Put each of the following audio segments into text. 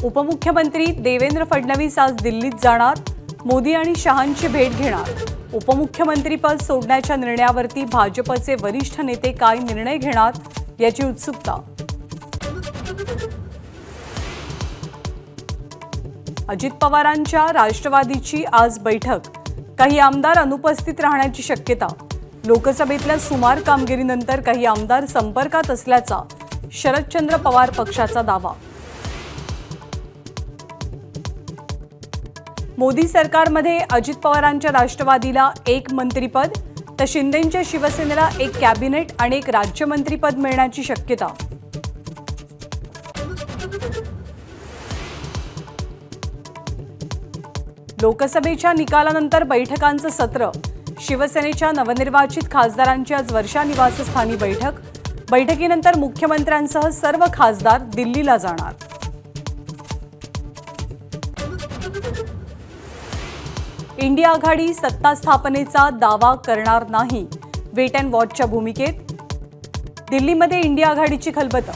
उपमुख्यमंत्री देवेंद्र फडणवीस आज दिल्लीत जाणार। मोदी आणि शहांची भेट घेणार। उपमुख्यमंत्रीपद सोडण्याच्या निर्णयावरती भाजपचे वरिष्ठ नेते काय निर्णय घेणार याची उत्सुकता। अजित पवारांच्या राष्ट्रवादीची आज बैठक। काही आमदार अनुपस्थित राहण्याची शक्यता। लोकसभेतल्या सुमार कामगिरीनंतर काही आमदार संपर्कात असल्याचा शरदचंद्र पवार पक्षाचा दावा। मोदी सरकारमध्ये अजित पवारांच्या राष्ट्रवादीला एक मंत्रिपद तर शिंदेंच्या शिवसेनेला एक कॅबिनेट आणि एक राज्यमंत्रीपद मिळण्याची शक्यता। लोकसभेच्या निकालानंतर बैठकांचं सत्र। शिवसेनेच्या नवनिर्वाचित खासदारांची आज वर्षा निवासस्थानी बैठक। बैठकीनंतर मुख्यमंत्र्यांसह सर्व खासदार दिल्लीला जाणार। इंडिया आघाडी सत्ता स्थापनेचा दावा करणार नाही। वेट अँड वॉचच्या भूमिकेत दिल्लीमध्ये इंडिया आघाडीची खलबतं।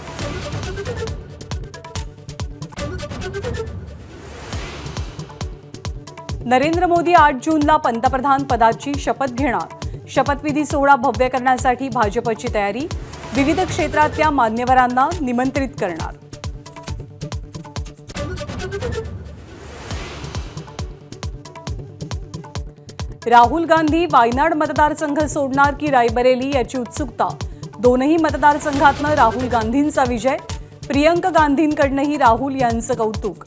नरेंद्र मोदी 8 जूनला पंतप्रधान पदाची शपथ घेणार। शपथविधी सोहळा भव्य करण्यासाठी भाजपची तयारी। विविध क्षेत्रातल्या मान्यवरांना निमंत्रित करणार। राहुल गांधी वायनाड मतदारसंघ सोडणार की रायबरेली याची उत्सुकता। दोनही मतदारसंघातनं राहुल गांधींचा विजय। प्रियंका गांधींकडूनही राहुल यांचं कौतुक।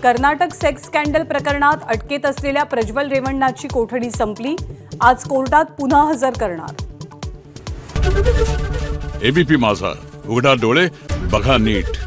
कर्नाटक सेक्स स्कॅन्डल प्रकरणात अटकेत असलेल्या प्रज्वल रेवण्णाची कोठडी संपली। आज कोर्टात पुन्हा हजर करणार। एबीपी माझा, उघडा डोळे बघा नीट।